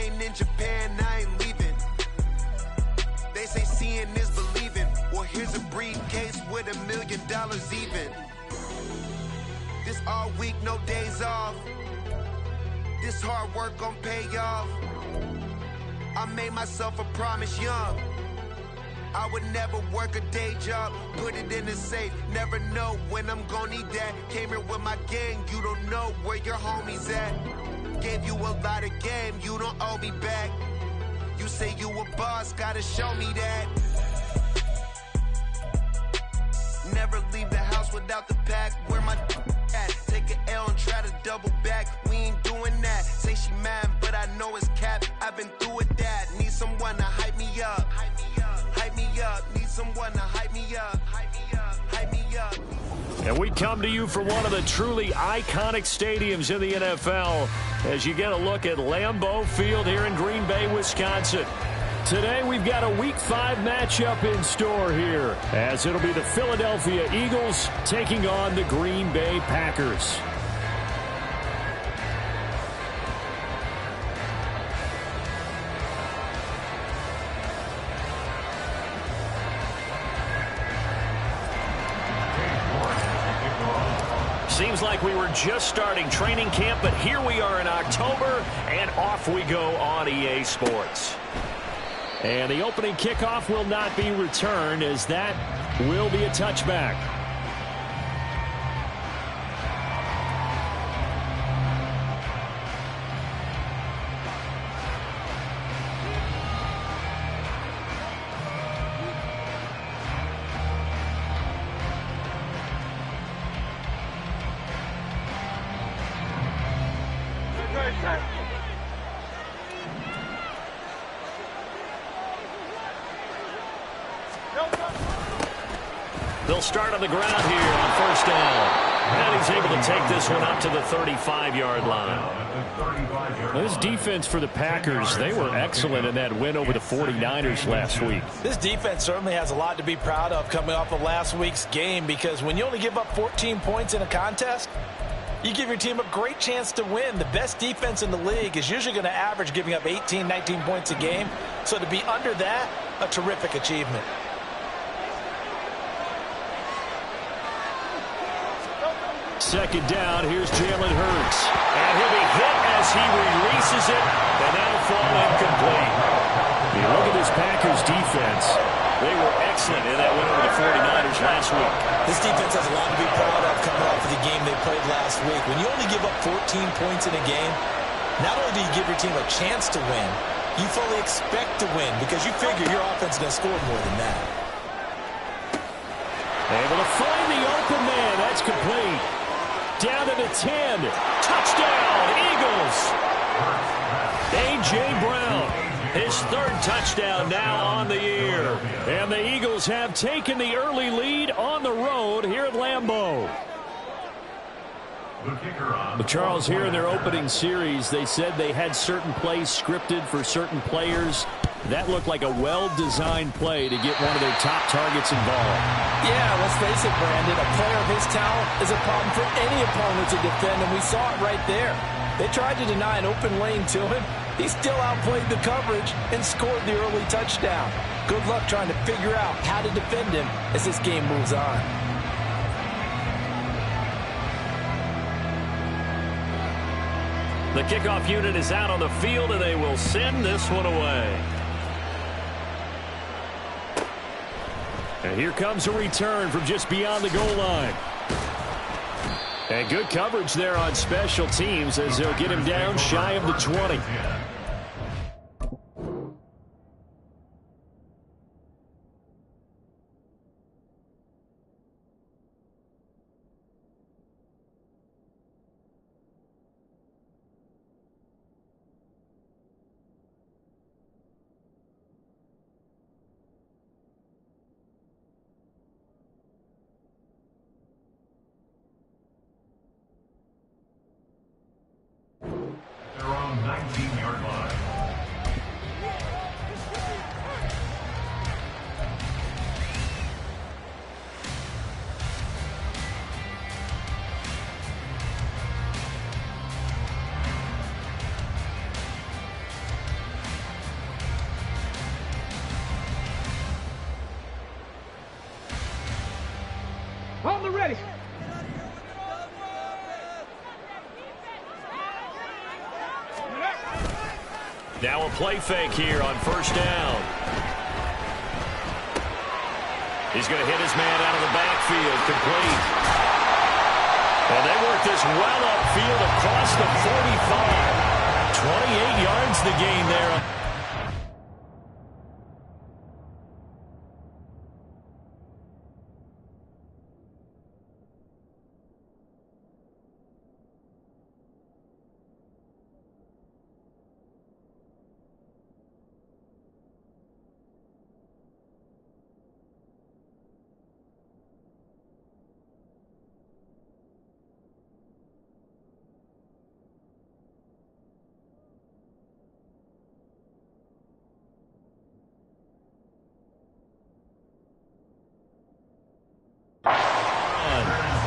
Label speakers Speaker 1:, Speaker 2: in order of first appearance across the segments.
Speaker 1: ain't in Japan, I ain't leaving. They say seeing is believing. Well, here's a briefcase with $1 million even. This all week, no days off. This hard work gon' pay off. I made myself a promise young. I would never work a day job, put it in the safe, never know when I'm gon' need that. Came here with my gang, you don't know where your homies at. Gave you a lot of game, you don't owe me back. You say you a boss, gotta show me that. Never leave the house without the pack, where my at? Take an L and try to double back, we ain't doing that. Say she mad, but I know it's cap, I've been through with that. Need someone to hype me up. Hype me up, need someone to hype me up. Hype me up.
Speaker 2: And we come to you from one of the truly iconic stadiums in the NFL as you get a look at Lambeau Field here in Green Bay, Wisconsin. Today we've got a Week 5 matchup in store here, as it'll be the Philadelphia Eagles taking on the Green Bay Packers. Seems like we were just starting training camp, but here we are in October, and off we go on EA Sports. And the opening kickoff will not be returned, as that will be a touchback. They'll start on the ground here on first down. And he's able to take this one up to the 35-yard line. This defense for the Packers, they were excellent in that win over the 49ers last week.
Speaker 3: This defense certainly has a lot to be proud of coming off of last week's game, because when you only give up 14 points in a contest, you give your team a great chance to win. The best defense in the league is usually going to average giving up 18, 19 points a game. So to be under that, a terrific achievement.
Speaker 2: Second down, here's Jalen Hurts. And he'll be hit as he releases it, and that'll fall incomplete. You look at this Packers defense. They were excellent in that win over the 49ers last week.
Speaker 3: This defense has a lot to be proud of coming off of the game they played last week. When you only give up 14 points in a game, not only do you give your team a chance to win, you fully expect to win because you figure your offense is going to score more than that.
Speaker 2: Able to find the open man. That's complete. Down to the 10. Touchdown, Eagles. A.J. Brown, his third touchdown now on the year. And the Eagles have taken the early lead on the road here at Lambeau. But Charles, here in their opening series, they said they had certain plays scripted for certain players. That looked like a well-designed play to get one of their top targets involved.
Speaker 3: Yeah, let's face it, Brandon. A player of his talent is a problem for any opponent to defend, and we saw it right there. They tried to deny an open lane to him. He still outplayed the coverage and scored the early touchdown. Good luck trying to figure out how to defend him as this game moves on.
Speaker 2: The kickoff unit is out on the field, and they will send this one away. And here comes a return from just beyond the goal line. And good coverage there on special teams as they'll get him down shy of the 20. Now a play fake here on first down. He's going to hit his man out of the backfield, complete. And they work this well upfield across the 45. 28 yards the gain there.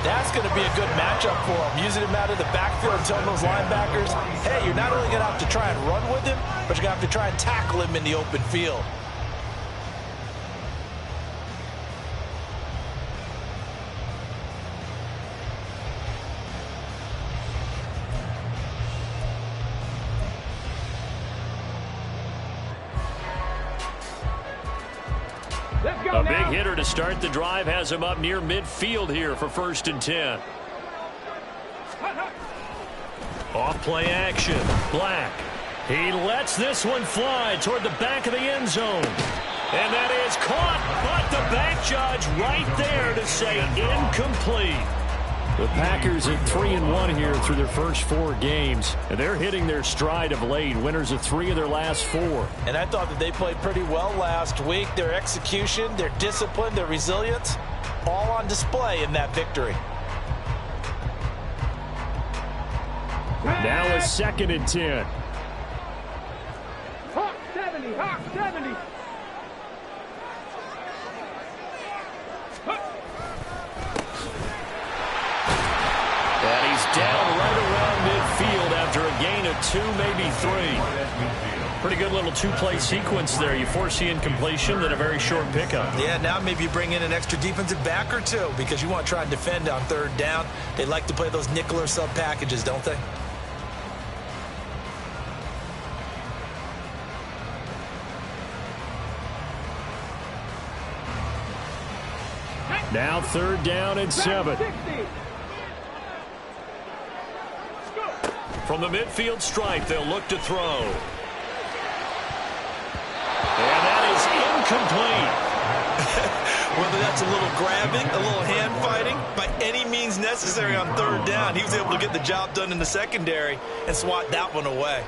Speaker 3: That's going to be a good matchup for him. Using him out of the backfield and telling those linebackers, hey, you're not only going to have to try and run with him, but you're going to have to try and tackle him in the open field.
Speaker 2: A big hitter to start the drive has him up near midfield here for 1st and 10. Off play action. Black. He lets this one fly toward the back of the end zone. And that is caught, but the back judge right there to say incomplete. The Packers at 3-1 here through their first 4 games. And they're hitting their stride of late. Winners of 3 of their last 4.
Speaker 3: And I thought that they played pretty well last week. Their execution, their discipline, their resilience, all on display in that victory.
Speaker 2: Now a 2nd and 10.
Speaker 4: Hawk 70, Hawk 70.
Speaker 2: And he's down right around midfield after a gain of 2, maybe 3. Pretty good little 2-play sequence there. You force the incompletion, then a very short pickup.
Speaker 3: Yeah, now maybe you bring in an extra defensive back or 2 because you want to try and defend on 3rd down. They like to play those nickel or sub packages, don't they?
Speaker 2: Now 3rd down and 7. From the midfield stripe, they'll look to throw. And that is incomplete.
Speaker 3: Whether that's a little grabbing, a little hand fighting, by any means necessary on 3rd down, he was able to get the job done in the secondary and swat that one away.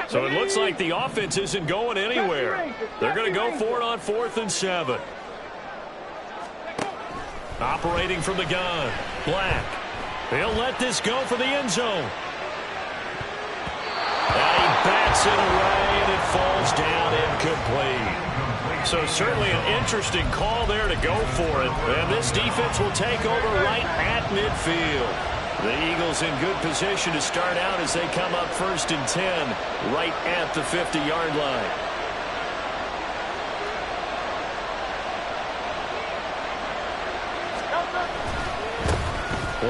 Speaker 2: So it looks like the offense isn't going anywhere. They're going to go for it on 4th and 7. Operating from the gun. Black. He'll let this go for the end zone. And he bats it away, and it falls down incomplete. So certainly an interesting call there to go for it. And this defense will take over right at midfield. The Eagles in good position to start out as they come up 1st and 10 right at the 50-yard line.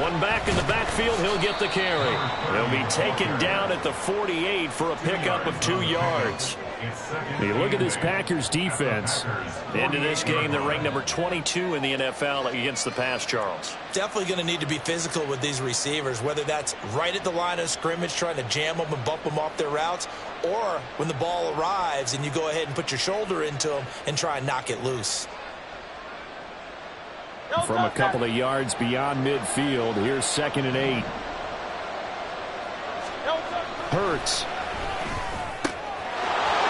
Speaker 2: One back in the backfield, he'll get the carry. He'll be taken down at the 48 for a pickup of 2 yards. You look at this Packers defense. Into this game, they're ranked number 22 in the NFL against the pass, Charles.
Speaker 3: Definitely going to need to be physical with these receivers, whether that's right at the line of scrimmage trying to jam them and bump them off their routes, or when the ball arrives and you go ahead and put your shoulder into them and try and knock it loose.
Speaker 2: From a couple of yards beyond midfield, here's 2nd and 8. Hurts.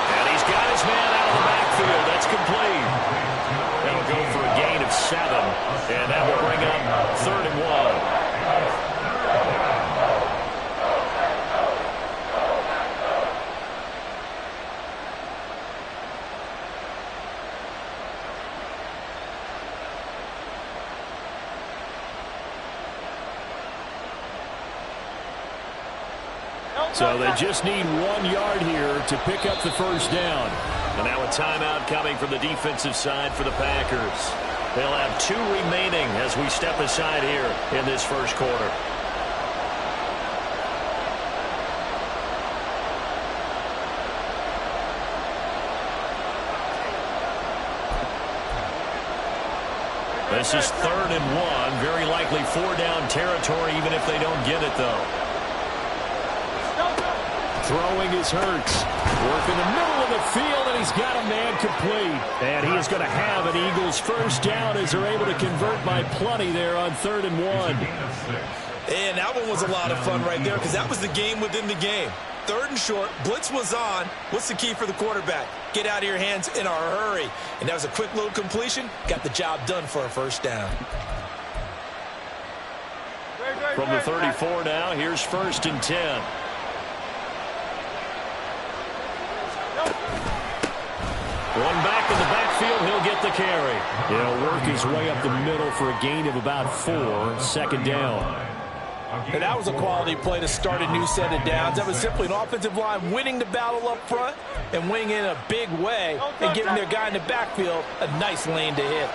Speaker 2: And he's got his man out of the backfield. That's complete. That'll go for a gain of 7, and that will bring up 3rd and 1. So they just need 1 yard here to pick up the first down. And now a timeout coming from the defensive side for the Packers. They'll have 2 remaining as we step aside here in this first quarter. This is 3rd and 1. Very likely 4-down territory, even if they don't get it, though. Throwing is Hurts. Work in the middle of the field, and he's got a man complete. And he is going to have an Eagles first down as they're able to convert by plenty there on 3rd and 1.
Speaker 3: And that one was a lot of fun right there because that was the game within the game. 3rd and short, blitz was on. What's the key for the quarterback? Get out of your hands in a hurry. And that was a quick little completion. Got the job done for a first down.
Speaker 2: From the 34 now, here's 1st and 10. One back in the backfield, he'll get the carry. He'll work his way up the middle for a gain of about 4, 2nd down.
Speaker 3: And that was a quality play to start a new set of downs. That was simply an offensive line winning the battle up front and winning in a big way and giving their guy in the backfield a nice lane to hit.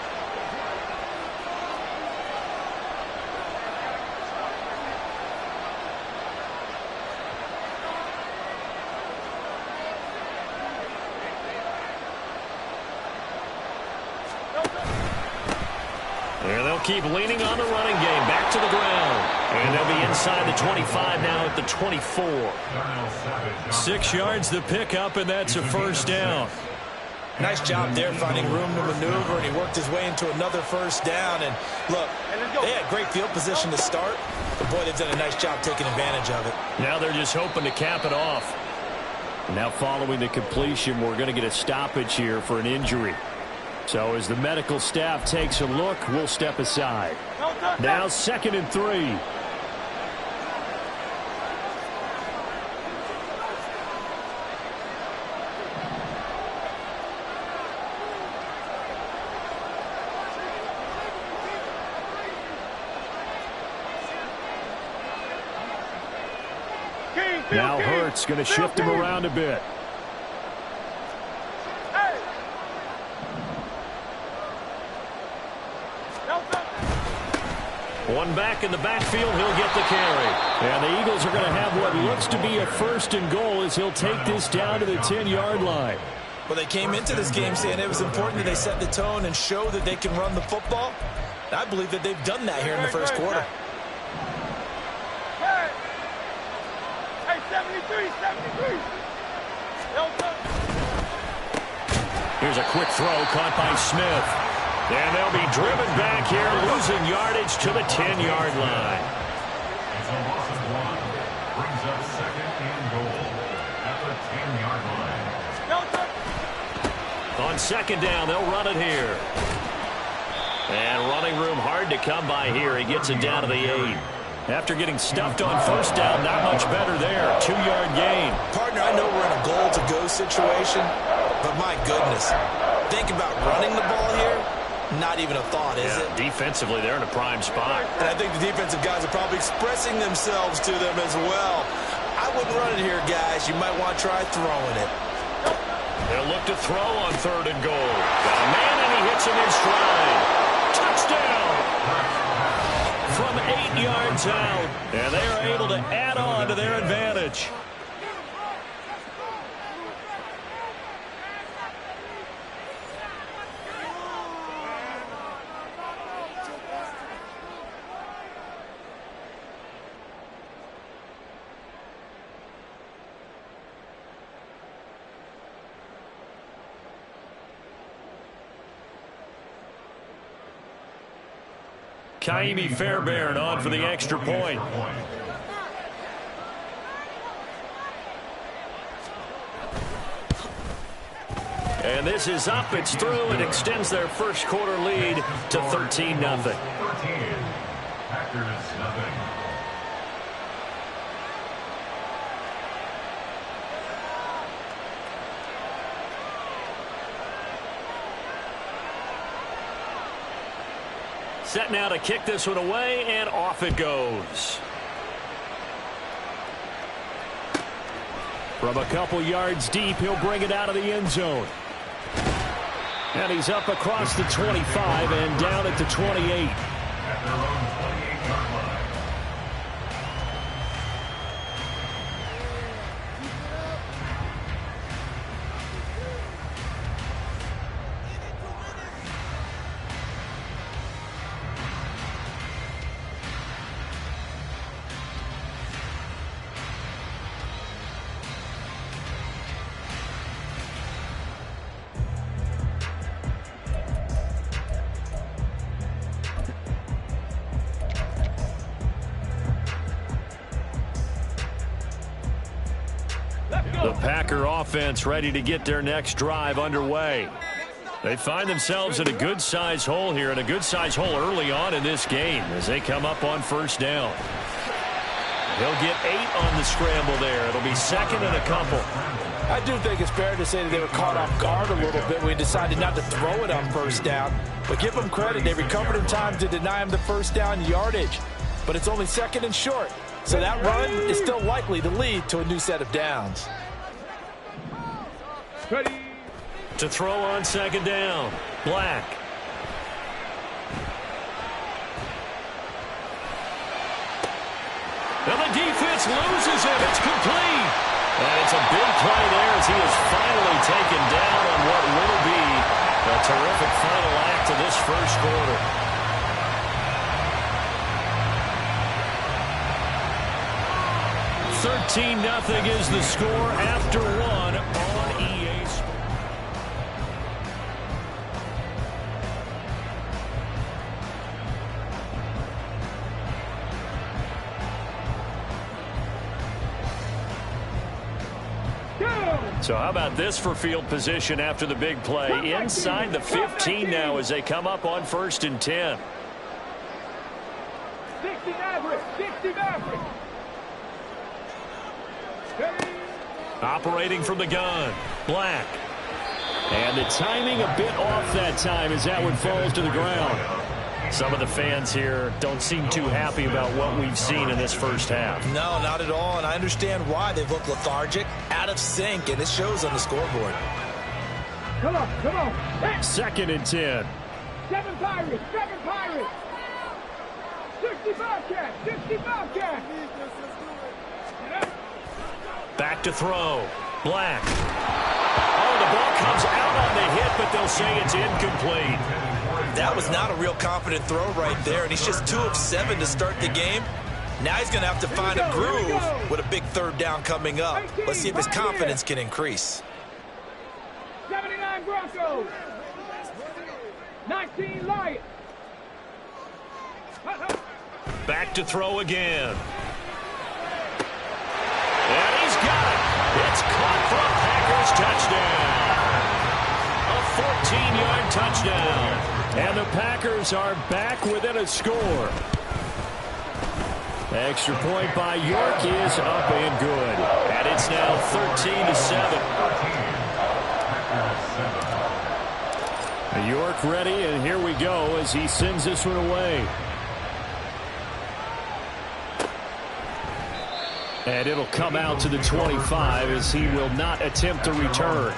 Speaker 2: And they'll keep leaning on the running game. Back to the ground. And they'll be inside the 25 now at the 24. 6 yards the pickup, and that's a first down.
Speaker 3: Nice job there finding room to maneuver, and he worked his way into another first down. And look, they had great field position to start, but boy, they've done a nice job taking advantage of it.
Speaker 2: Now they're just hoping to cap it off. Now following the completion, we're going to get a stoppage here for an injury. So as the medical staff takes a look, we'll step aside. Now 2nd and 3. Now Hurts going to shift him around a bit. One back in the backfield, he'll get the carry. And the Eagles are going to have what looks to be a 1st and goal as he'll take this down to the 10-yard line.
Speaker 3: Well, they came into this game saying it was important that they set the tone and show that they can run the football. And I believe that they've done that here in the first quarter.
Speaker 4: Hey, 73, 73.
Speaker 2: Here's a quick throw caught by Smith. And they'll be driven back here, losing yardage to the 10-yard line.
Speaker 5: It's a loss of 1. Brings up 2nd and goal at the 10-yard line.
Speaker 2: On 2nd down, they'll run it here. And running room hard to come by here. He gets it down to the 8. After getting stuffed on 1st down, not much better there. 2-yard gain.
Speaker 3: Partner, I know we're in a goal-to-go situation, but my goodness, think about running the ball here. Not even a thought, is it?
Speaker 2: Defensively, they're in a prime spot.
Speaker 3: And I think the defensive guys are probably expressing themselves to them as well. I wouldn't run it here, guys. You might want to try throwing it.
Speaker 2: They'll look to throw on 3rd and goal. Got a man, and he hits him in stride. Touchdown! From 8 yards out. And they are able to add on to their advantage. Kaimi Fairbairn on for the extra point. And this is up, it's through, and extends their first quarter lead to 13-0. 13.
Speaker 5: Packers, nothing.
Speaker 2: Set now to kick this one away, and off it goes. From a couple yards deep, he'll bring it out of the end zone. And he's up across the 25 and down at the 28.
Speaker 5: At their own 28-yard line.
Speaker 2: The Packer offense ready to get their next drive underway. They find themselves in a good-sized hole here, and a good-sized hole early on in this game as they come up on first down. He'll get 8 on the scramble there. It'll be second and a couple.
Speaker 3: I do think it's fair to say that they were caught off guard a little bit when we decided not to throw it on first down. But give them credit. They recovered in time to deny him the first down yardage. But it's only second and short. So that run is still likely to lead to a new set of downs.
Speaker 4: Ready.
Speaker 2: To throw on second down, Black. And the defense loses it. It's complete. And it's a big play there as he is finally taken down on what will be a terrific final act of this first quarter. (13-0) is the score after one on EA Sports. So how about this for field position after the big play? Inside the 15 now as they come up on 1st and 10.
Speaker 4: 60 Maverick. 60 Maverick.
Speaker 2: Operating from the gun, Black. And the timing a bit off that time as that one falls to the ground. Some of the fans here don't seem too happy about what we've seen in this first half.
Speaker 3: No, not at all, and I understand why. They've looked lethargic, out of sync, and it shows on the scoreboard.
Speaker 4: Come on, come on. Hey.
Speaker 2: 2nd and 10.
Speaker 4: 7 Pirates, 7 Pirates. 60 Bobcats, 60 Bobcats.
Speaker 2: Back to throw, Black. Oh, the ball comes out on the hit, but they'll say it's incomplete.
Speaker 3: That was not a real confident throw right there, and he's just 2 of 7 to start the game. Now he's going to have to find a groove with a big 3rd down coming up. Let's see if his confidence can increase.
Speaker 4: 79 Broncos. 19 Lions.
Speaker 2: Back to throw again. And he's got it. It's caught for a Packers touchdown. A 14-yard touchdown. And the Packers are back within a score. Extra point by York is up and good. And it's now 13-7. York ready, and here we go as he sends this one away. And it'll come out to the 25 as he will not attempt to return.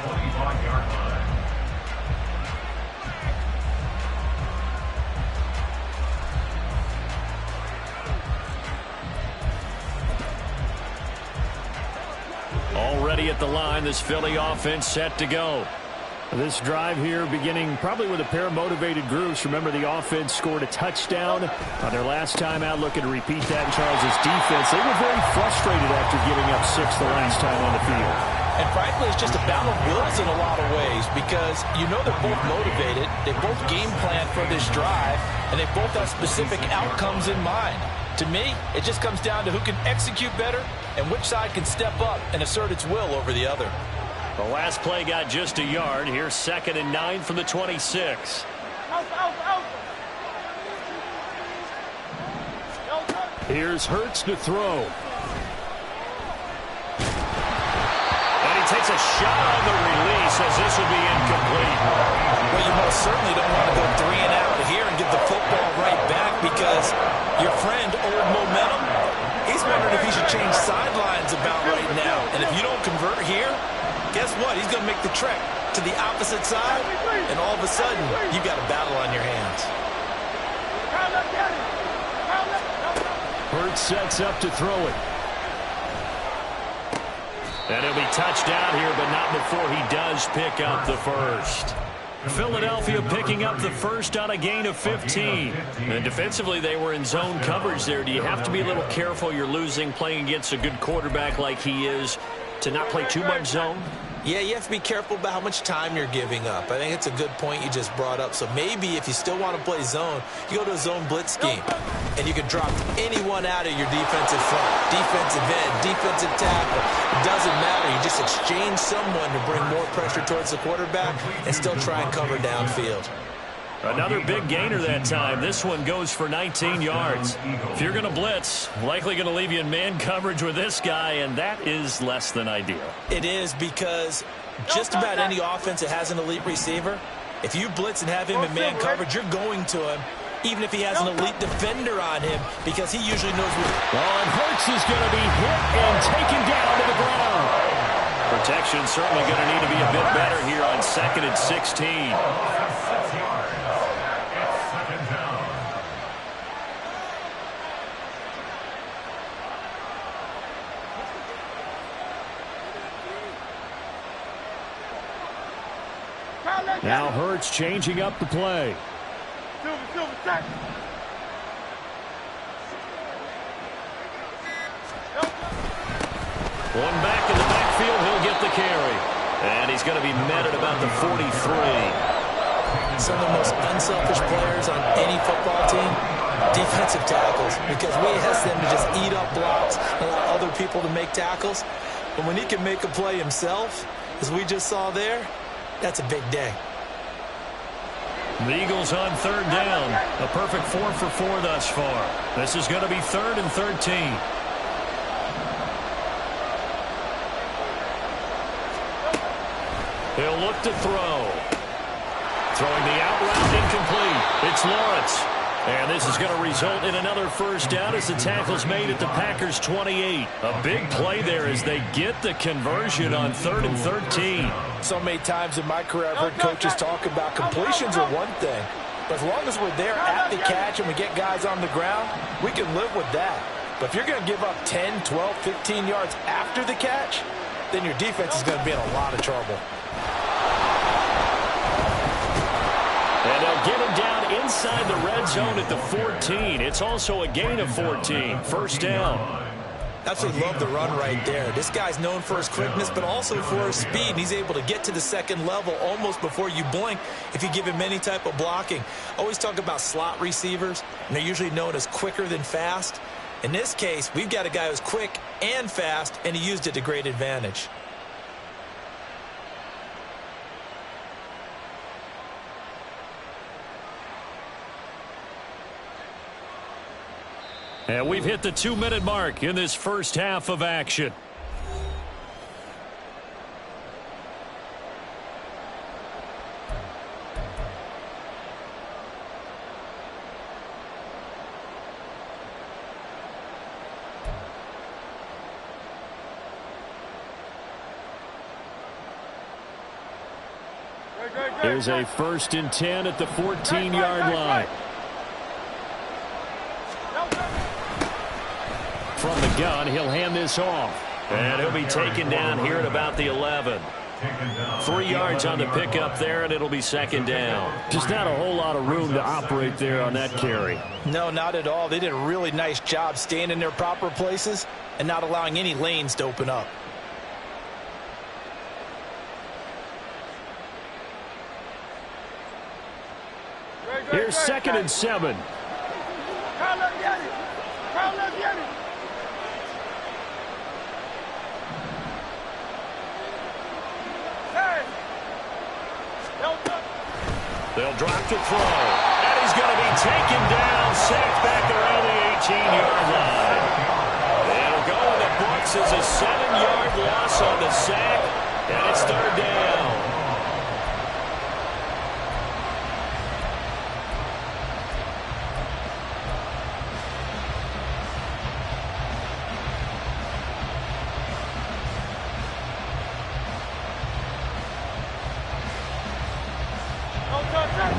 Speaker 2: Already at the line, this Philly offense set to go. This drive here beginning probably with a pair of motivated groups. Remember, the offense scored a touchdown on their last time out, looking to repeat that in Charles' defense. They were very frustrated after giving up 6 the last time on the field.
Speaker 3: And frankly, it's just a battle of wills in a lot of ways because you know they're both motivated, they both game plan for this drive, and they both have specific outcomes in mind. To me, it just comes down to who can execute better and which side can step up and assert its will over the other.
Speaker 2: The last play got just a yard. Here's 2nd and 9 from the 26. Here's Hurts to throw. And he takes a shot on the release as this will be incomplete.
Speaker 3: Well, you most certainly don't want to go 3 and out here and get the football right back because your friend, Old Momentum, he's wondering if he should change sidelines about right now. And if you don't convert make the trek to the opposite side, and all of a sudden, you've got a battle on your hands.
Speaker 2: Hurts sets up to throw it. And he'll be touched down here, but not before he does pick up the first. Philadelphia picking up the first on a gain of 15. And defensively, they were in zone coverage there. Do you have to be a little careful? You're losing, playing against a good quarterback like he is, to not play too much zone?
Speaker 3: Yeah, you have to be careful about how much time you're giving up. I think it's a good point you just brought up. So maybe if you still want to play zone, you go to a zone blitz scheme. And you can drop anyone out of your defensive front. Defensive end, defensive tackle. It doesn't matter. You just exchange someone to bring more pressure towards the quarterback and still try and cover downfield.
Speaker 2: Another big gainer that time. This one goes for 19 yards. If you're going to blitz, likely going to leave you in man coverage with this guy, and that is less than ideal.
Speaker 3: It is, because just about any offense that has an elite receiver, if you blitz and have him in man coverage, you're going to him, even if he has an elite defender on him, because he usually knows what.
Speaker 2: Well, and Hurts is going to be hit and taken down to the ground. Protection certainly going to need to be a bit better here on 2nd and 16. Now Hurts changing up the play. One back in the backfield, he'll get the carry. And he's going to be met at about the 43.
Speaker 3: Some of the most unselfish players on any football team, defensive tackles, because we ask them to just eat up blocks and allow other people to make tackles. But when he can make a play himself, as we just saw there, that's a big day.
Speaker 2: The Eagles on 3rd down. A perfect 4 for 4 thus far. This is going to be 3rd and 13. He'll look to throw. Throwing the out route incomplete. It's Lawrence. And this is going to result in another first down as the tackle's made at the Packers' 28. A big play there as they get the conversion on 3rd and 13.
Speaker 3: So many times in my career I've heard coaches talk about completions are one thing, but as long as we're there at the catch and we get guys on the ground, we can live with that. But if you're going to give up 10, 12, 15 yards after the catch, then your defense is going to be in a lot of trouble.
Speaker 2: And they'll get him down inside the red zone at the 14. It's also a gain of 14. First down.
Speaker 3: Absolutely love the run right there. This guy's known for his quickness, but also for his speed. And he's able to get to the second level almost before you blink if you give him any type of blocking. Always talk about slot receivers, and they're usually known as quicker than fast. In this case, we've got a guy who's quick and fast, and he used it to great advantage.
Speaker 2: And we've hit the 2-minute mark in this first half of action. Here's a 1st and 10 at the 14-yard line. From the gun, he'll hand this off. And he'll be taken down here at about the 11. 3 yards on the pickup there, and it'll be 2nd down. Just not a whole lot of room to operate there on that carry.
Speaker 3: No, not at all. They did a really nice job staying in their proper places and not allowing any lanes to open up.
Speaker 2: Here's 2nd and 7. They'll drop to throw. And he's going to be taken down, sacked back around the 18-yard line. It'll go in the books as a 7-yard loss on the sack, and it's 3rd down.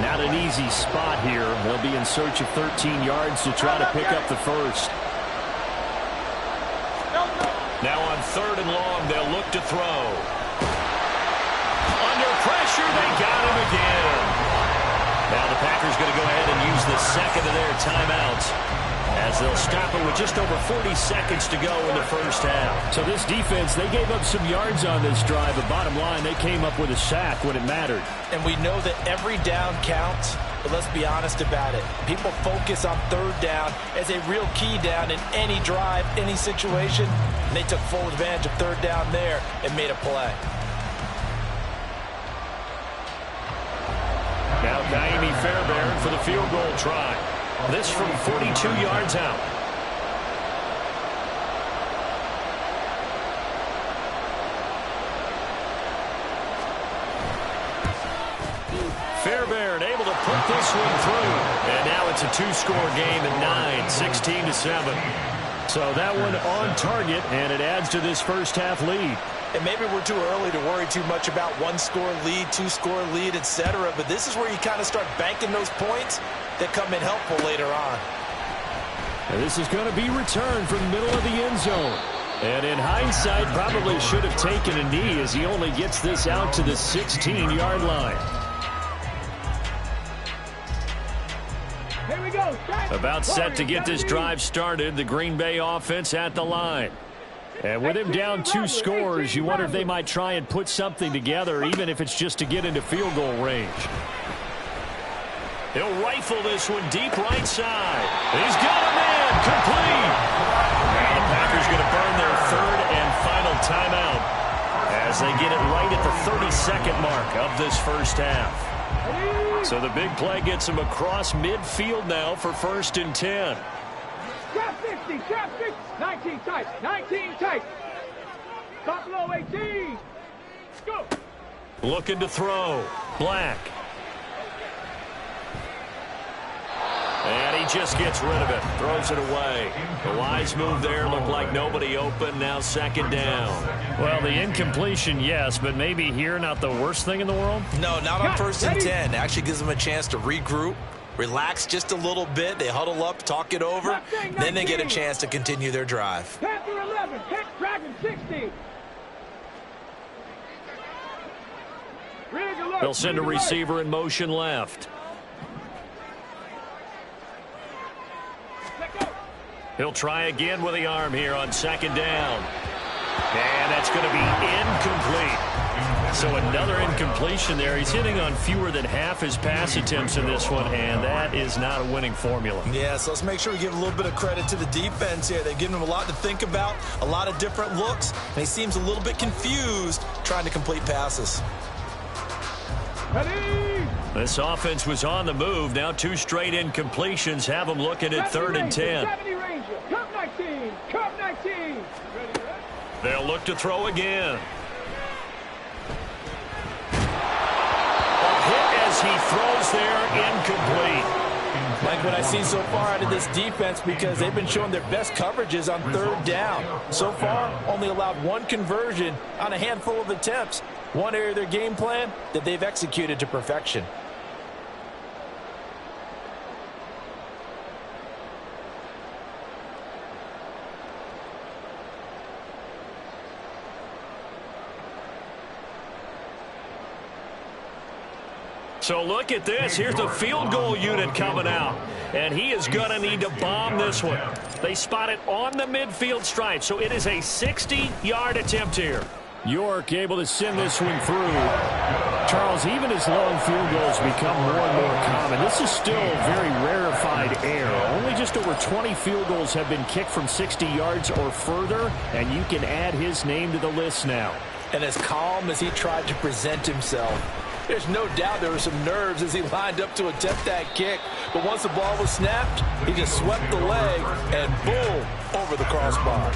Speaker 2: Not an easy spot here. They'll be in search of 13 yards to try to pick up the first. Now on 3rd and long, they'll look to throw. Under pressure, they got him again. Now the Packers going to go ahead and use the second of their timeouts, as they'll stop it with just over 40 seconds to go in the first half.
Speaker 6: So this defense, they gave up some yards on this drive, but bottom line, they came up with a sack when it mattered.
Speaker 3: And we know that every down counts, but let's be honest about it. People focus on 3rd down as a real key down in any drive, any situation. And they took full advantage of 3rd down there and made a play.
Speaker 2: Now Naimi Fairbairn for the field goal try. This from 42 yards out. Fairbairn able to put this one through. And now it's a 2-score game at 9, 16-7. So that one on target, and it adds to this first half lead.
Speaker 3: And maybe we're too early to worry too much about 1-score lead, 2-score lead, etc. But this is where you kind of start banking those points that come in helpful later on.
Speaker 6: And this is going to be returned from the middle of the end zone. And in hindsight, probably should have taken a knee as he only gets this out to the 16-yard line.
Speaker 4: Here we go.
Speaker 2: About set to get this drive started, the Green Bay offense at the line. And with him down 2 scores, you wonder if they might try and put something together, even if it's just to get into field goal range. He'll rifle this one deep right side. He's got a man complete. Now the Packers going to burn their 3rd and final timeout as they get it right at the 32nd mark of this first half. So the big play gets them across midfield now for 1st and 10.
Speaker 4: Trap 60, trap 60. 19 tight, 19 tight. Buffalo 18. Go.
Speaker 2: Looking to throw. Black. And he just gets rid of it. Throws it away. A wise move there. Looked like nobody open. Now 2nd down.
Speaker 6: Well, the incompletion, yes, but maybe here not the worst thing in the world?
Speaker 3: No, not on 1st and 10. Actually gives them a chance to regroup, relax just a little bit. They huddle up, talk it over. Then they get a chance to continue their drive.
Speaker 4: Panther 11, Tech Dragon 60.
Speaker 2: They'll send a receiver in motion left. He'll try again with the arm here on 2nd down. And that's going to be incomplete. So another incompletion there. He's hitting on fewer than half his pass attempts in this one, and that is not a winning formula.
Speaker 3: Yeah, so let's make sure we give a little bit of credit to the defense here. They've given him a lot to think about, a lot of different looks, and he seems a little bit confused trying to complete passes.
Speaker 2: This offense was on the move. Now 2 straight incompletions have them looking at 3rd and 10.
Speaker 4: Cup 19, Cup 19.
Speaker 2: They'll look to throw again. As he throws there, incomplete.
Speaker 3: Like what I see so far out of this defense, because they've been showing their best coverages on 3rd down. So far, only allowed 1 conversion on a handful of attempts. One area of their game plan that they've executed to perfection.
Speaker 2: So look at this. Here's the field goal unit coming out. And he is going to need to bomb this one. They spot it on the midfield stripe. So it is a 60-yard attempt here.
Speaker 6: York able to send this one through. Charles, even as long field goals become more and more common, this is still very rarefied air. Only just over 20 field goals have been kicked from 60 yards or further, and you can add his name to the list now.
Speaker 3: And as calm as he tried to present himself, there's no doubt there were some nerves as he lined up to attempt that kick. But once the ball was snapped, he just swept the leg and boom, over the crossbar.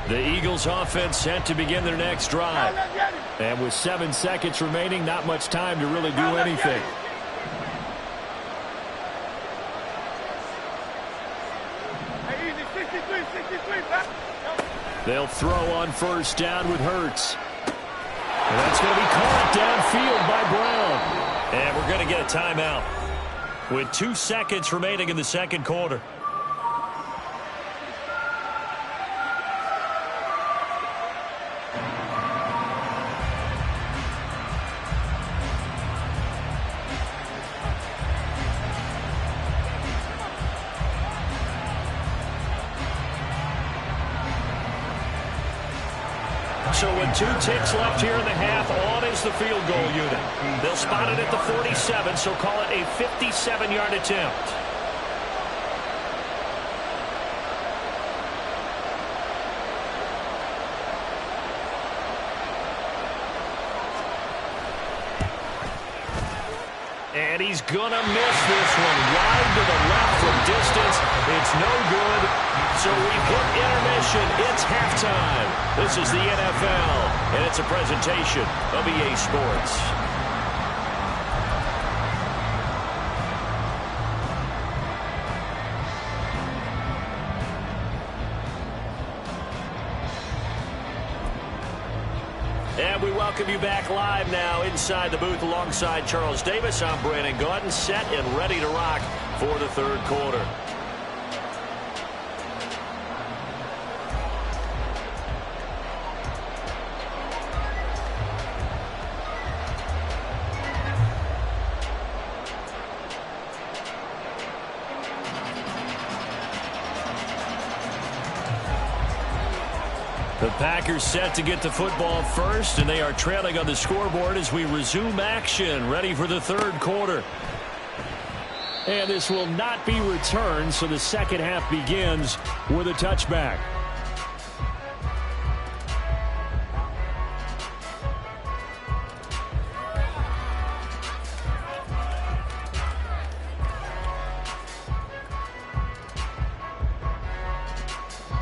Speaker 2: The Eagles offense set to begin their next drive.
Speaker 6: And with 7 seconds remaining, not much time to really do anything.
Speaker 2: They'll throw on first down with Hurts. And that's going to be caught downfield by Brown. And we're going to get a timeout with 2 seconds remaining in the second quarter. So with 2 ticks left here in the half, on is the field goal unit. They'll spot it at the 47, so call it a 57-yard attempt. And he's going to miss this one. Wide to the left from distance. It's no good. So we've hit intermission. It's halftime. This is the NFL, and it's a presentation of EA Sports. And we welcome you back live now inside the booth alongside Charles Davis. I'm Brandon Gaudin, set and ready to rock for the third quarter. The Packers set to get the football first, and they are trailing on the scoreboard as we resume action, ready for the third quarter. And this will not be returned, so the second half begins with a touchback.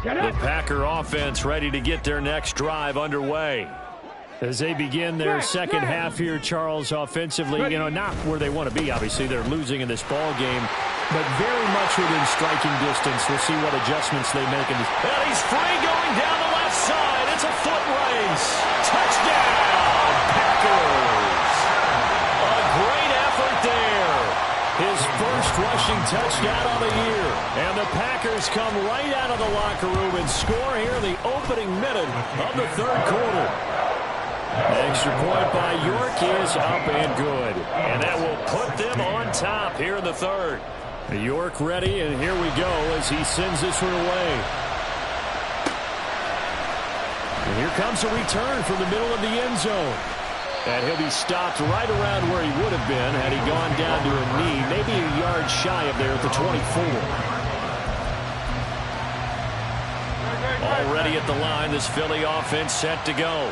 Speaker 2: The Packer offense ready to get their next drive underway. As they begin their second half here, Charles, offensively, not where they want to be, obviously. They're losing in this ball game, but very much within striking distance. We'll see what adjustments they make. And he's free going down the left side. It's a foot race. Touchdown, Packers. A great effort there. His first rushing touchdown of the year. And the Packers come right out of the locker room and score here in the opening minute of the third quarter. Extra point by York is up and good. And that will put them on top here in the third. York ready, and here we go as he sends this one away. And here comes a return from the middle of the end zone. And he'll be stopped right around where he would have been had he gone down to a knee, maybe a yard shy of there at the 24. Already at the line, this Philly offense set to go.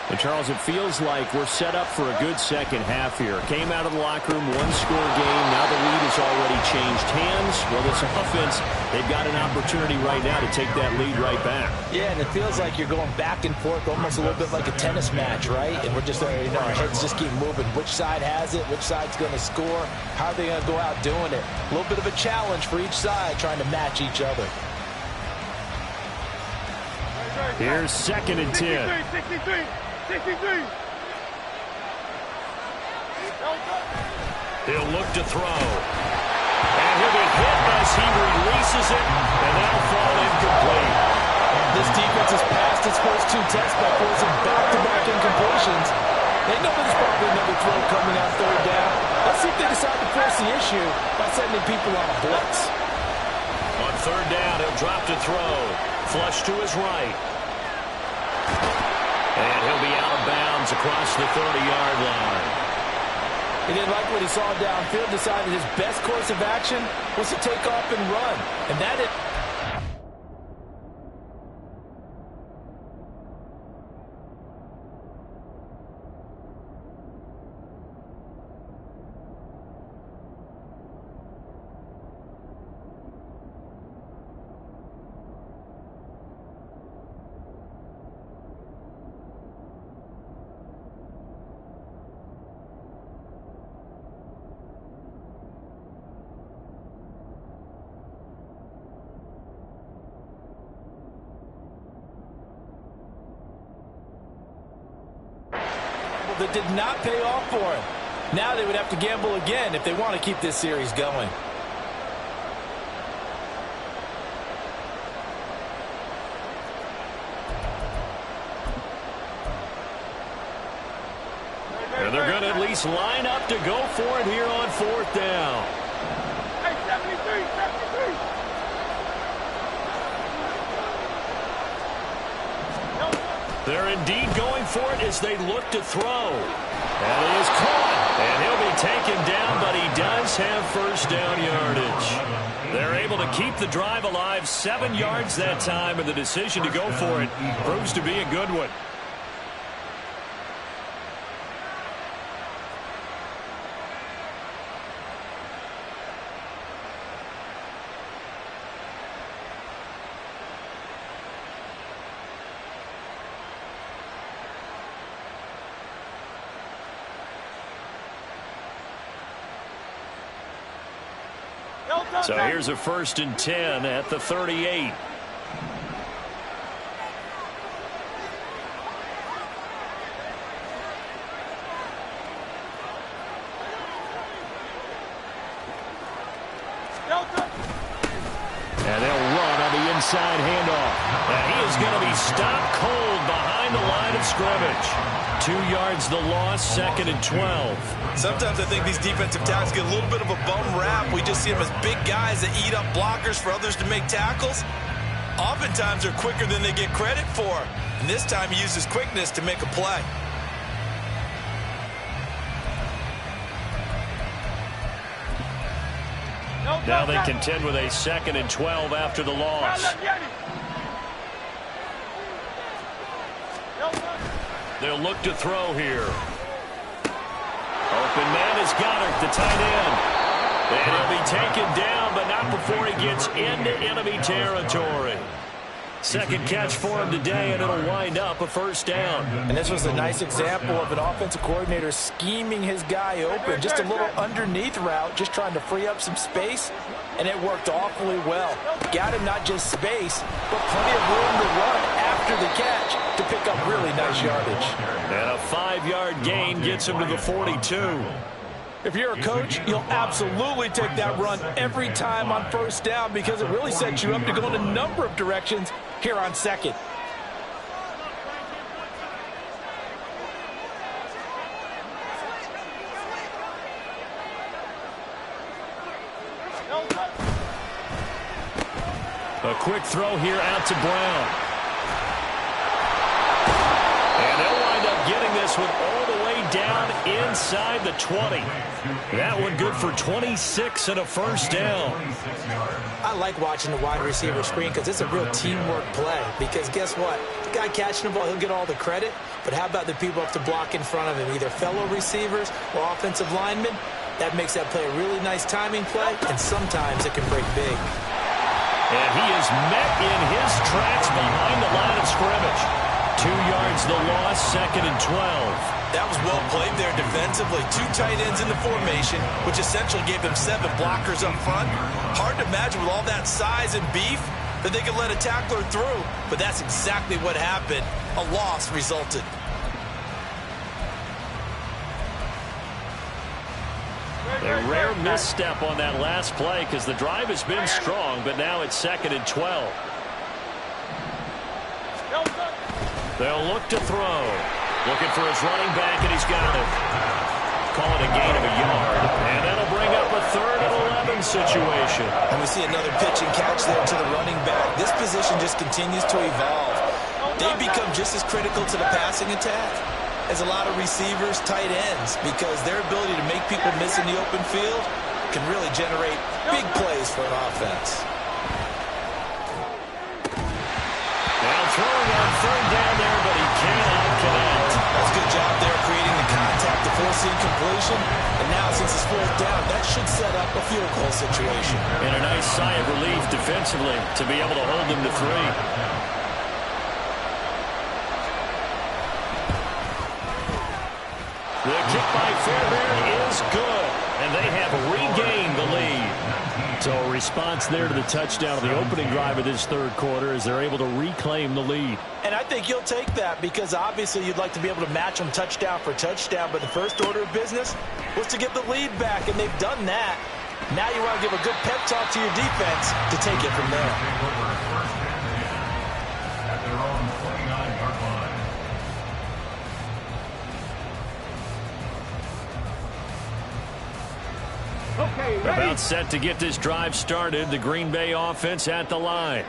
Speaker 2: And, Charles, it feels like we're set up for a good second half here. Came out of the locker room, one-score game. Now the lead has already changed hands. Well, this offense, they've got an opportunity right now to take that lead right back. Yeah, and it feels like you're going back and forth, almost a little bit like a tennis match, right? And we're just, our heads just keep moving. Which side has it? Which side's going to score? How are they going to go out doing it? A little bit of a challenge for each side, trying to match each other. Here's 2nd and 10.
Speaker 4: 63.
Speaker 2: He'll look to throw. And he'll be hit as he releases it, and that'll fall incomplete.
Speaker 3: This defense has passed its first 2 tests by forcing back-to-back incompletions. They know there's probably another throw coming on third down. Let's see if they decide to force the issue by sending people on a blitz.
Speaker 2: On third down, he'll drop to throw. Flush to his right. And he'll be out of bounds across the 30-yard line.
Speaker 3: He didn't like what he saw downfield, decided his best course of action was to take off and run. And that is... that did not pay off for him. Now they would have to gamble again if they want to keep this series going.
Speaker 2: And they're going to at least line up to go for it here on 4th down.
Speaker 4: Hey, 73, 73.
Speaker 2: They're indeed going for it as they look to throw. And he is caught. And he'll be taken down, but he does have first down yardage. They're able to keep the drive alive, 7 yards that time, and the decision to go for it proves to be a good one. So here's a 1st and 10 at the 38. And they'll run on the inside handoff. And he is going to be stopped cold behind the line of scrimmage. 2 yards the loss, 2nd and 12.
Speaker 3: Sometimes I think these defensive tackles get a little bit of a bum rap. We just see them as big guys that eat up blockers for others to make tackles. Oftentimes they're quicker than they get credit for. And this time he uses quickness to make a play.
Speaker 2: Now they contend with a 2nd and 12 after the loss. They'll look to throw here. Open man is Goddard, the tight end. And he'll be taken down, but not before he gets into enemy territory. Second catch for him today, and it'll wind up a first down.
Speaker 3: And this was a nice example of an offensive coordinator scheming his guy open. Just a little underneath route, just trying to free up some space, and it worked awfully well. Got him not just space, but plenty of room to run after the catch to pick up really nice yardage.
Speaker 2: And a 5-yard gain gets him to the 42.
Speaker 3: If you're a coach, you'll absolutely take that run every time on first down because it really sets you up to go in a number of directions here on second.
Speaker 2: A quick throw here out to Brown. And they'll wind up getting this one all the way down inside the 20. That one good for 26 and a first down.
Speaker 7: I like watching the wide receiver screen because it's a real teamwork play. Because guess what? The guy catching the ball, he'll get all the credit. But how about the people up to block in front of him, either fellow receivers or offensive linemen? That makes that play a really nice timing play, and sometimes it can break big.
Speaker 2: And he is met in his tracks behind the line of scrimmage. 2 yards the loss, 2nd and 12.
Speaker 3: That was well played there defensively. 2 tight ends in the formation, which essentially gave them 7 blockers up front. Hard to imagine with all that size and beef that they could let a tackler through, but that's exactly what happened. A loss resulted.
Speaker 2: A rare misstep on that last play because the drive has been strong, but now it's 2nd and 12. They'll look to throw. Looking for his running back, and he's got it. Call it a gain of a yard, and that'll bring up a 3rd and 11 situation.
Speaker 3: And we see another pitch and catch there to the running back. This position just continues to evolve. They become just as critical to the passing attack as a lot of receivers, tight ends, because their ability to make people miss in the open field can really generate big plays for an offense.
Speaker 2: Now throwing on 3rd down there, but he cannot connect.
Speaker 3: That's a good job there creating the contact to forcing completion. And now since it's 4th down, that should set up a field goal situation.
Speaker 2: And a nice sigh of relief defensively to be able to hold them to 3. The kick by Fairbairn is good, and they have regained the lead.
Speaker 6: So a response there to the touchdown of the opening drive of this third quarter as they're able to reclaim the lead.
Speaker 7: And I think you'll take that because obviously you'd like to be able to match them touchdown for touchdown, but the first order of business was to get the lead back, and they've done that. Now you want to give a good pep talk to your defense to take it from there.
Speaker 5: At their own 29-yard line.
Speaker 4: Okay, ready?
Speaker 2: About set to get this drive started. The Green Bay offense at the line.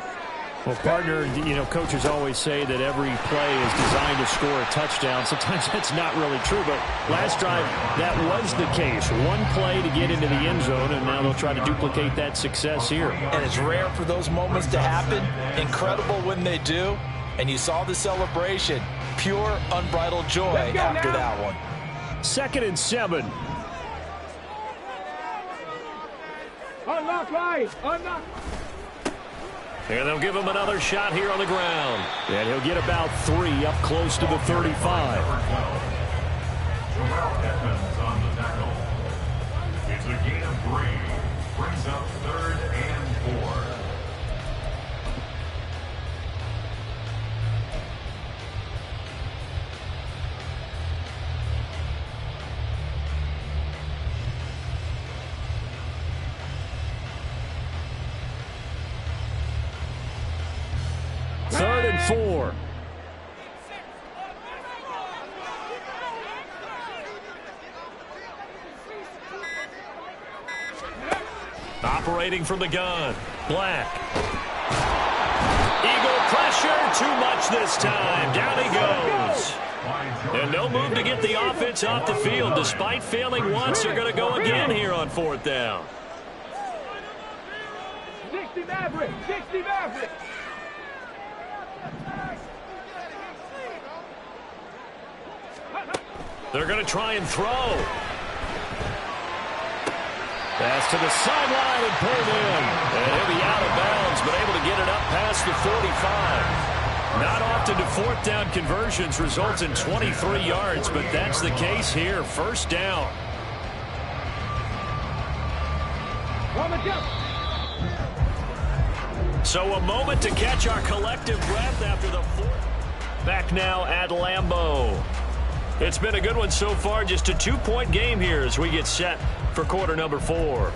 Speaker 6: Well, partner, you know, coaches always say that every play is designed to score a touchdown. Sometimes that's not really true, but last drive, that was the case. One play to get into the end zone, and now they'll try to duplicate that success here.
Speaker 7: And it's rare for those moments to happen. Incredible when they do. And you saw the celebration. Pure, unbridled joy after that one.
Speaker 6: 2nd and 7.
Speaker 4: Unlock line. Unlock.
Speaker 2: And they'll give him another shot here on the ground.
Speaker 6: And he'll get about 3 up close to the 35.
Speaker 5: Edmonds on the tackle. It's a gain of 3. Brings up 3rd and 4.
Speaker 6: Third and 4.
Speaker 2: Operating from the gun. Black. Eagle pressure. Too much this time. Down he goes. And no move to get the offense off the field. Despite failing once, they're going to go again here on 4th down.
Speaker 4: 60 Maverick. 60 Maverick.
Speaker 2: They're going to try and throw. Pass to the sideline and pulled in. And he'll be out of bounds, but able to get it up past the 45. Not often do 4th down conversions result in 23 yards, but that's the case here. 1st down. So a moment to catch our collective breath after the 4th. Back now at Lambeau. It's been a good one so far. Just a 2-point game here as we get set for quarter number 4.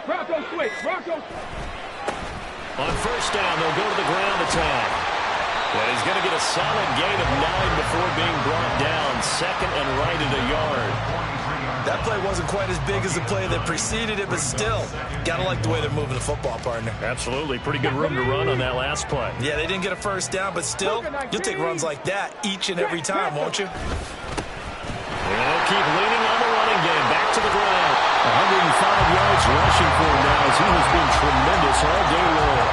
Speaker 4: Bronco switch. Bronco.
Speaker 2: On 1st down, they'll go to the ground attack. And he's going to get a solid gain of 9 before being brought down. 2nd and right at a yard.
Speaker 7: That play wasn't quite as big as the play that preceded it, but still, got to like the way they're moving the football, partner.
Speaker 2: Absolutely. Pretty good room to run on that last play.
Speaker 7: Yeah, they didn't get a 1st down, but still, you'll take runs like that each and every time, won't you?
Speaker 2: And they'll keep leaning on the running game. Back to the ground.
Speaker 6: 105 yards rushing for him now as he has been tremendous all day long.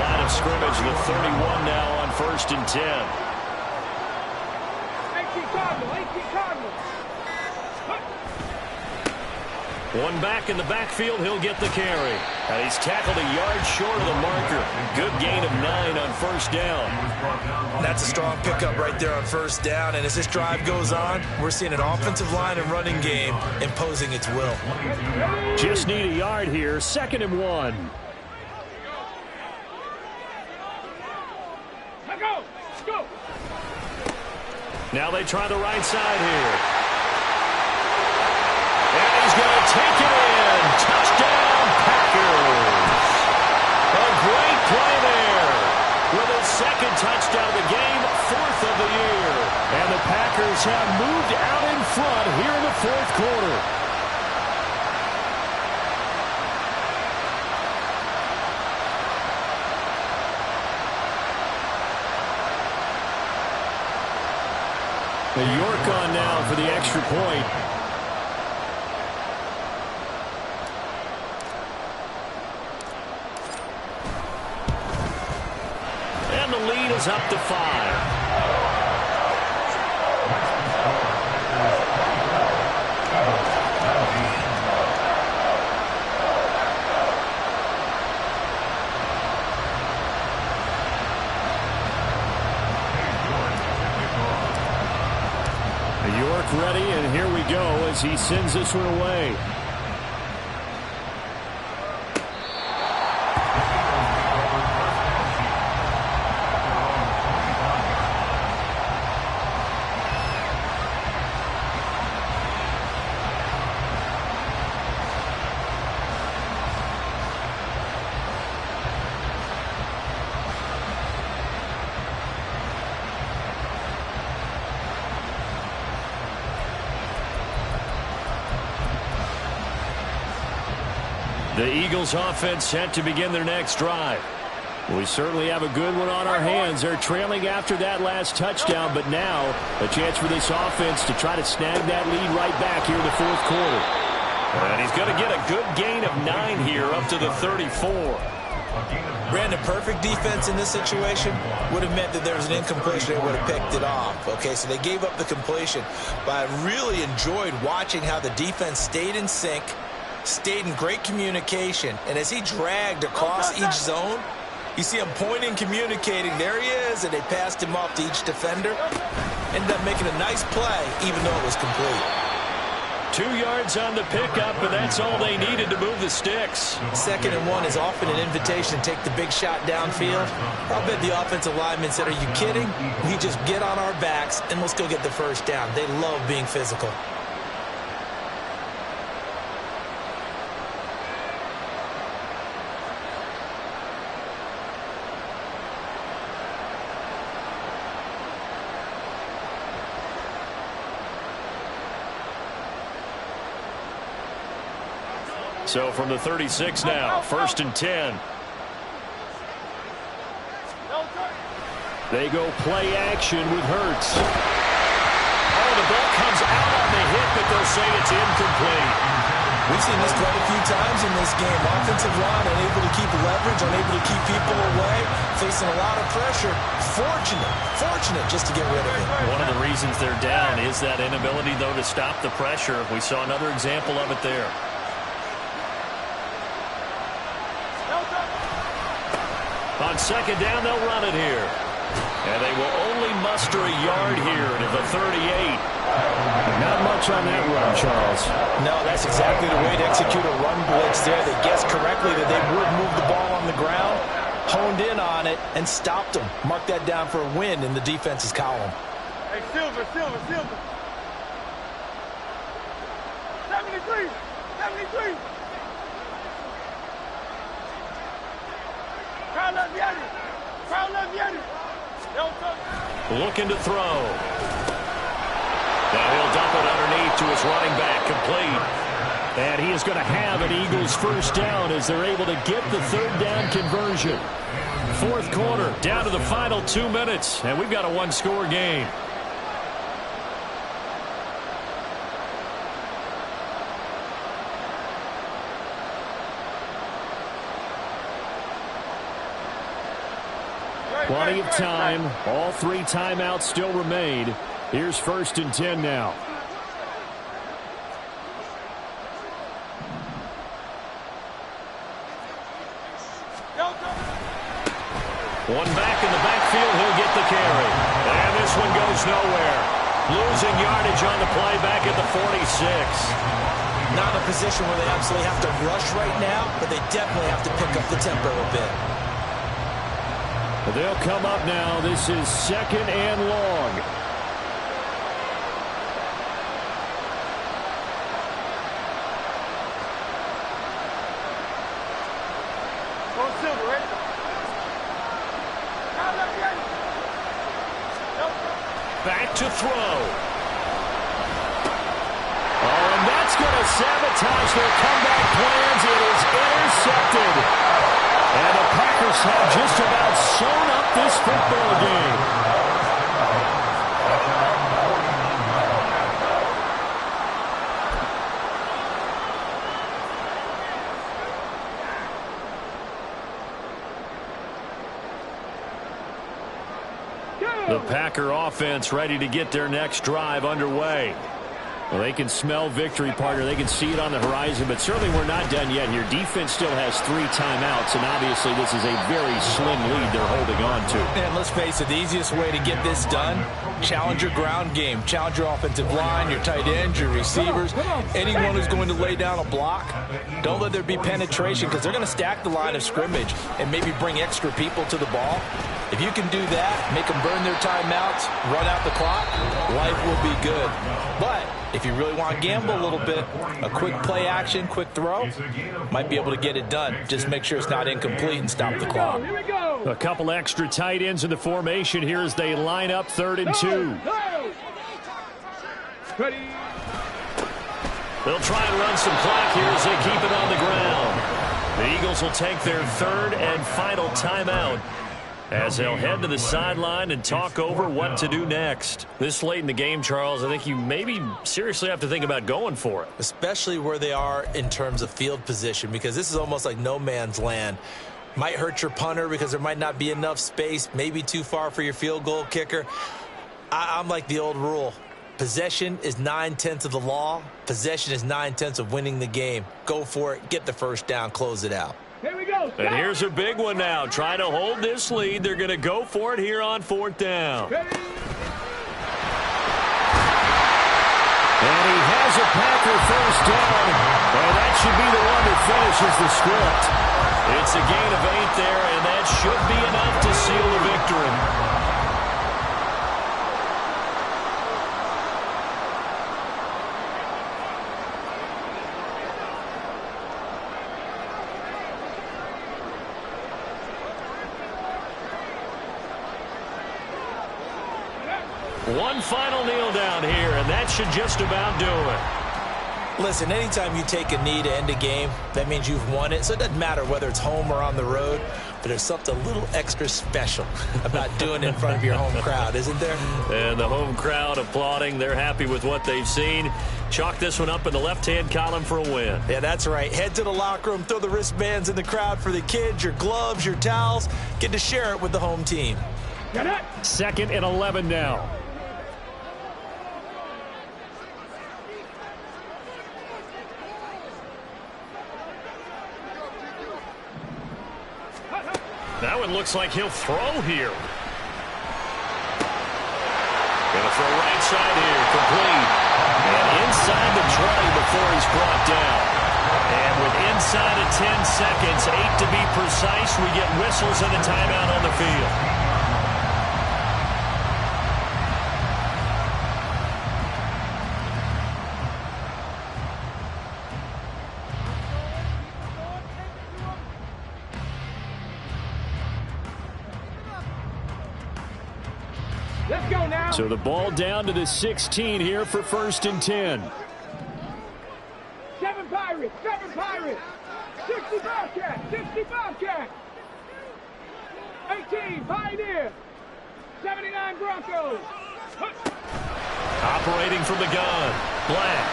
Speaker 2: Line of scrimmage, the 31 now on 1st and 10.
Speaker 4: 18 Cardinal. 18 Cardinal.
Speaker 2: One back in the backfield, he'll get the carry. And he's tackled a yard short of the marker. Good gain of 9 on 1st down.
Speaker 7: That's a strong pickup right there on 1st down. And as this drive goes on, we're seeing an offensive line and running game imposing its will.
Speaker 6: Just need a yard here. 2nd and 1.
Speaker 4: Let's go. Go.
Speaker 2: Now they try the right side here. And he's going to take it in. Touchdown, Packers. A great play there. With his 2nd touchdown of the game, 4th of the year.
Speaker 6: And the Packers have moved out in front here in the 4th quarter.
Speaker 2: The York on now for the extra point. And the lead is up to 5. York ready, and here we go as he sends this one away. The Eagles offense set to begin their next drive. We certainly have a good one on our hands. They're trailing after that last touchdown, but now a chance for this offense to try to snag that lead right back here in the fourth quarter. And he's going to get a good gain of 9 here up to the 34.
Speaker 7: Brandon, perfect defense in this situation would have meant that there was an incompletion. They would have picked it off. Okay, so they gave up the completion. But I really enjoyed watching how the defense stayed in sync, stayed in great communication, and as he dragged across each zone, you see him pointing, communicating. There he is, and they passed him off to each defender. Ended up making a nice play, even though it was complete.
Speaker 2: 2 yards on the pickup, and that's all they needed to move the sticks.
Speaker 7: 2nd and 1 is often an invitation to take the big shot downfield. I'll bet the offensive linemen said, are you kidding? We just get on our backs, and let's go get the first down. They love being physical.
Speaker 2: So from the 36 now, 1st and 10. They go play action with Hurts. Oh, the ball comes out on the hit, but they'll say it's incomplete.
Speaker 7: We've seen this quite a few times in this game. Offensive line unable to keep leverage, unable to keep people away, facing a lot of pressure. Fortunate just to get rid of it.
Speaker 2: One of the reasons they're down is that inability, though, to stop the pressure. We saw another example of it there. On 2nd down, they'll run it here. And they will only muster a yard here to the 38. Not much on that run, Charles.
Speaker 3: No, that's exactly the way to execute a run blitz there. They guessed correctly that they would move the ball on the ground, honed in on it, and stopped them. Mark that down for a win in the defense's column.
Speaker 4: Hey, Silver. 73.
Speaker 2: Looking to throw. Now he'll dump it underneath to his running back, complete. And he is going to have an Eagles first down as they're able to get the 3rd down conversion. 4th quarter, down to the final 2 minutes, and we've got a 1-score game. Plenty of time. All 3 timeouts still remain. Here's 1st and 10 now. One back in the backfield. He'll get the carry. And this one goes nowhere. Losing yardage on the play back at the 46.
Speaker 7: Not in a position where they absolutely have to rush right now, but they definitely have to pick up the tempo a bit.
Speaker 2: They'll come up now. This is 2nd and long.
Speaker 4: Silver, right?
Speaker 2: Back to throw. Oh, and that's going to sabotage their comeback plans. It is intercepted. And the Packers have just about sewn up this football game. The Packer offense ready to get their next drive underway. Well, they can smell victory, partner. They can see it on the horizon, but certainly we're not done yet here. Defense still has 3 timeouts, and obviously this is a very slim lead they're holding on to.
Speaker 3: And let's face it, the easiest way to get this done, challenge your ground game. Challenge your offensive line, your tight ends, your receivers, anyone who's going to lay down a block. Don't let there be penetration because they're going to stack the line of scrimmage and maybe bring extra people to the ball. If you can do that, make them burn their timeouts, run out the clock, life will be good. But if you really want to gamble a little bit, a quick play action, quick throw, might be able to get it done. Just make sure it's not incomplete and stop the clock.
Speaker 2: A couple extra tight ends in the formation here as they line up 3rd and 2. They'll try and run some clock here as they keep it on the ground. The Eagles will take their 3rd and final timeout as they'll head to the sideline and talk over what to do next. This late in the game, Charles, I think you maybe seriously have to think about going for it.
Speaker 7: Especially where they are in terms of field position, because this is almost like no man's land. Might hurt your punter because there might not be enough space, maybe too far for your field goal kicker. I'm like the old rule. Possession is 9/10 of the law. Possession is 9/10 of winning the game. Go for it, get the first down, close it out.
Speaker 4: Here we go.
Speaker 2: And here's a big one now. Trying to hold this lead. They're going to go for it here on 4th down.
Speaker 4: Ready?
Speaker 2: And he has a Packer first down. And that should be the one that finishes the script. It's a gain of 8 there, and that should be enough to seal the victory. One final kneel down here, and that should just about do it.
Speaker 7: Listen, anytime you take a knee to end a game, that means you've won it. So it doesn't matter whether it's home or on the road, but there's something a little extra special about doing it in front of your home crowd, isn't there?
Speaker 2: And the home crowd applauding. They're happy with what they've seen. Chalk this one up in the left-hand column for a win.
Speaker 7: Yeah, that's right. Head to the locker room, throw the wristbands in the crowd for the kids, your gloves, your towels. Get to share it with the home team.
Speaker 2: 2nd and 11 now. That one looks like he'll throw here. Gonna throw right side here, complete. And inside the 20 before he's brought down. And with inside of 10 seconds, 8 to be precise, we get whistles and a timeout on the field.
Speaker 4: Let's go now.
Speaker 2: So the ball down to the 16 here for 1st and 10.
Speaker 4: 7 Pirates, 7 Pirates. 60 Bobcats, 60 Bobcats. 18 Pioneer. 79 Broncos.
Speaker 2: Operating from the gun. Black.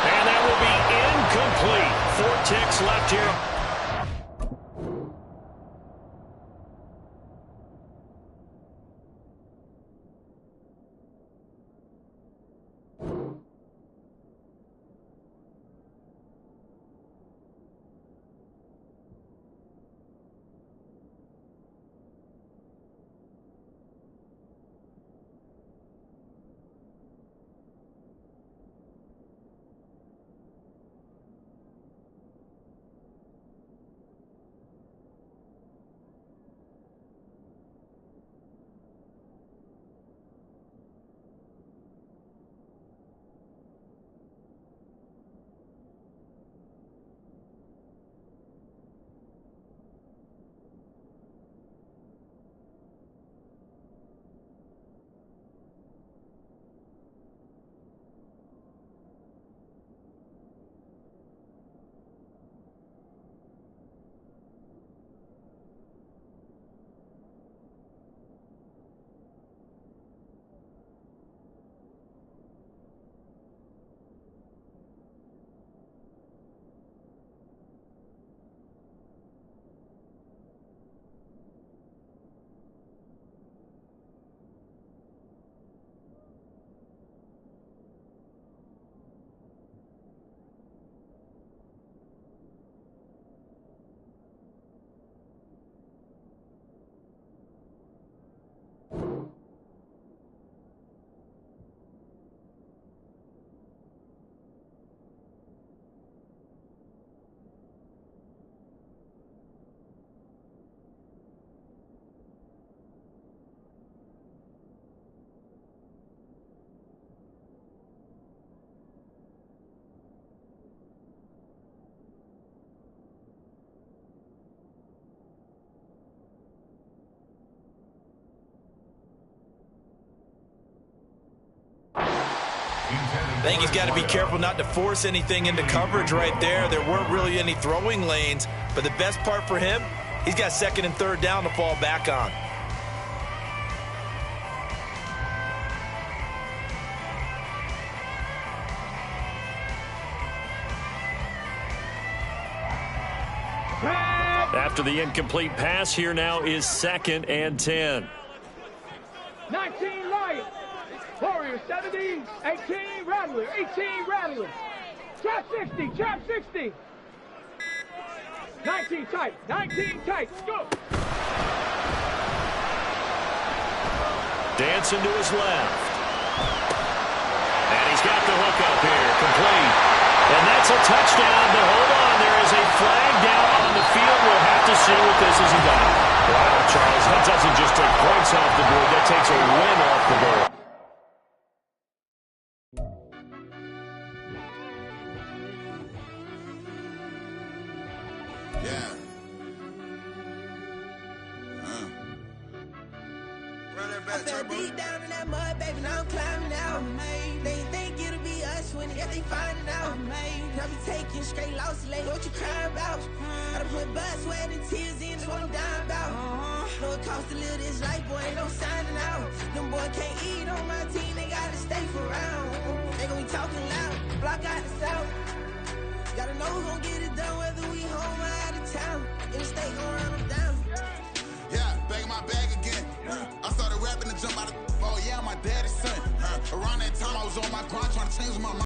Speaker 2: And that will be incomplete. 4 ticks left here.
Speaker 7: I think he's got to be careful not to force anything into coverage right there. There weren't really any throwing lanes, but the best part for him, he's got second and third down to fall back on.
Speaker 2: After the incomplete pass, here now is 2nd and 10.
Speaker 4: 19 Lions. Warriors 70. 18 Rattler. 18 Rattler. Trap 60. Trap 60. 19 tight. 19 tight. Go.
Speaker 2: Dancing to his left. And he's got the hook up here. Complete. And that's a touchdown, but hold on. There is a flag down on the field. We'll have to see what this is about. Wow, Charles, that doesn't just take points off the board. That takes a win off the board.
Speaker 8: Yeah. Run that back,
Speaker 9: I fell deep down in that mud, baby, now I'm climbing out. They think it'll be us when they finding out. I be taking straight losses, like what you crying about? I done put blood, sweat, and tears in, that's what I'm dying about. Know it costs to live this life, boy, ain't no signing out. Them boy can't eat on my team, they gotta stay for round. They gon' be talking loud, block out the south. Gotta know who gon' get it done, whether we home or out of town. In the state, gon' run them down.
Speaker 8: Yeah, back in my bag again. I started rapping to jump out of, oh yeah, my daddy's son. Around that time I was on my grind trying to change my mind.